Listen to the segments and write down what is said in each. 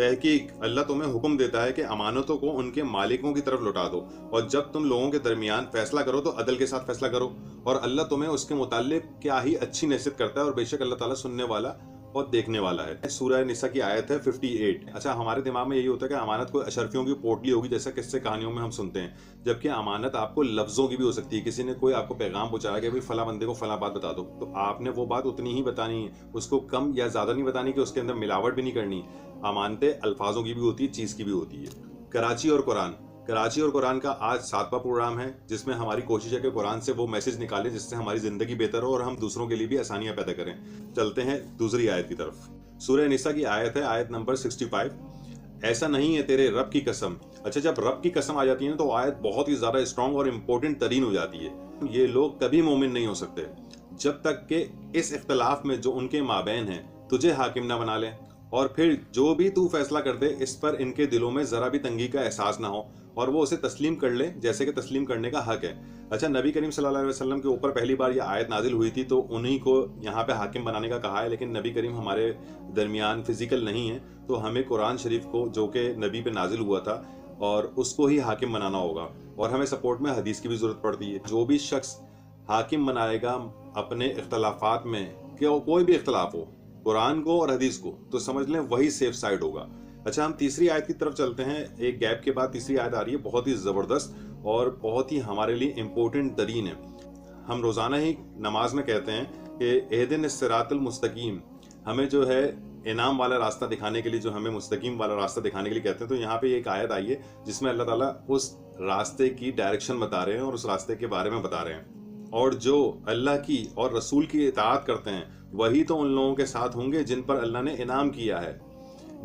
तहकीक अल्लाह तुम्हें हुक्म देता है कि अमानतों को उनके मालिकों की तरफ लौटा दो, और जब तुम लोगों के दरमियान फैसला करो तो अदल के साथ फैसला करो, और अल्लाह तुम्हें उसके मुताल्लिक क्या ही अच्छी नसीहत करता है, और बेशक अल्लाह ताला सुनने वाला और देखने वाला है। सूरह निसा की आयत है 58। अच्छा, हमारे दिमाग में यही होता है कि अमानत कोई अशरफियों की पोटली होगी, जैसा किस्से कहानियों में हम सुनते हैं, जबकि अमानत आपको लफ्जों की भी हो सकती है। किसी ने कोई आपको पैगाम पहुंचाया कि भाई फला बंदे को फला बात बता दो, तो आपने वो बात उतनी ही बतानी है, उसको कम या ज्यादा नहीं बतानी कि उसके अंदर मिलावट भी नहीं करनी। अमानतें अल्फाजों की भी होती है, चीज की भी होती है। कराची और कुरान का आज 7वां प्रोग्राम है, जिसमें हमारी कोशिश है कि कुरान से वो मैसेज निकालें जिससे हमारी जिंदगी बेहतर हो और हम दूसरों के लिए भी आसानियां पैदा करें। चलते हैं दूसरी आयत की तरफ। सूरह निसा की आयत है, आयत नंबर 65। ऐसा नहीं है तेरे रब की कसम। अच्छा, जब रब की कसम आ जाती है तो आयत बहुत ही ज्यादा स्ट्रॉन्ग और इम्पोर्टेंट तरीन हो जाती है। ये लोग कभी मोमिन नहीं हो सकते जब तक कि इस इख्तलाफ में जो उनके माबैन है तुझे हाकिम ना बना लें, और फिर जो भी तू फैसला कर दे इस पर इनके दिलों में जरा भी तंगी का एहसास ना हो और वो उसे तस्लीम कर ले जैसे कि तस्लीम करने का हक है। अच्छा, नबी करीम सल्लल्लाहु अलैहि वसल्लम के ऊपर पहली बार यह आयत नाजिल हुई थी तो उन्हीं को यहाँ पे हाकिम बनाने का कहा है, लेकिन नबी करीम हमारे दरमियान फिजिकल नहीं है, तो हमें कुरान शरीफ को जो कि नबी पे नाजिल हुआ था और उसको ही हाकिम बनाना होगा, और हमें सपोर्ट में हदीस की भी जरूरत पड़ती है। जो भी शख्स हाकिम बनाएगा अपने इख्तलाफात में, कि कोई भी इख्तलाफ हो, कुरान को और हदीस को, तो समझ लें वही सेफ साइड होगा। अच्छा, हम तीसरी आयत की तरफ चलते हैं। एक गैप के बाद तीसरी आयत आ रही है, बहुत ही ज़बरदस्त और बहुत ही हमारे लिए इम्पोर्टेंट तरीन है। हम रोज़ाना ही नमाज में कहते हैं कि एहदिन सिरातल मुस्तकीम, हमें जो है इनाम वाला रास्ता दिखाने के लिए, जो हमें मुस्तकीम वाला रास्ता दिखाने के लिए कहते हैं। तो यहाँ पे एक आयत आई है जिसमें अल्लाह ताला उस रास्ते की डायरेक्शन बता रहे हैं और उस रास्ते के बारे में बता रहे हैं। और जो अल्लाह की और रसूल की इताअत करते हैं वही तो उन लोगों के साथ होंगे जिन पर अल्लाह ने इनाम किया है,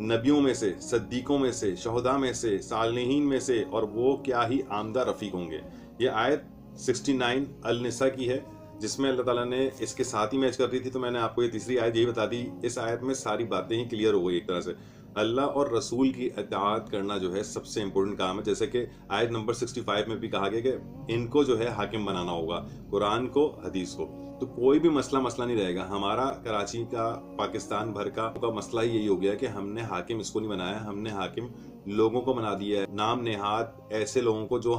नबियों में से, सद्दीकों में से, शहुदा में से, सालिहीन में से, और वो क्या ही आमदा रफीक होंगे। ये आयत 69 अल निसा की है, जिसमें अल्लाह ताला ने इसके साथ ही मैच कर दी थी। तो मैंने आपको ये तीसरी आयत यही बता दी। इस आयत में सारी बातें ही क्लियर हो गई एक तरह से। अल्लाह और रसूल की इताअत करना जो है सबसे इम्पोर्टेंट काम है, जैसे कि आयत नंबर 65 में भी कहा गया कि इनको जो है हाकिम बनाना होगा, कुरान को, हदीस को। तो कोई भी मसला नहीं रहेगा। हमारा कराची का, पाकिस्तान भर का मसला ही यही हो गया कि हमने हाकिम इसको नहीं बनाया, हमने हाकिम लोगों को बना दिया है, नाम नेहाद ऐसे लोगों को जो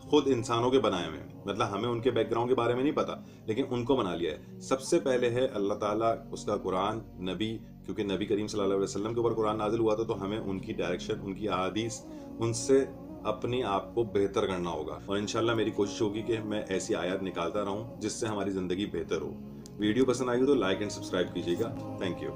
खुद इंसानों के बनाए हुए हैं, मतलब हमें उनके बैकग्राउंड के बारे में नहीं पता, लेकिन उनको बना लिया है। सबसे पहले है अल्लाह ताला, उसका कुरान, नबी, क्योंकि नबी करीम सल्लल्लाहु अलैहि वसल्लम के ऊपर कुरान नाजिल हुआ था, तो हमें उनकी डायरेक्शन, उनकी अहादीस, उनसे अपने आप को बेहतर करना होगा। और इंशाल्लाह मेरी कोशिश होगी कि मैं ऐसी आयत निकालता रहूं जिससे हमारी जिंदगी बेहतर हो। वीडियो पसंद आई हो तो लाइक एंड सब्सक्राइब कीजिएगा। Thank you.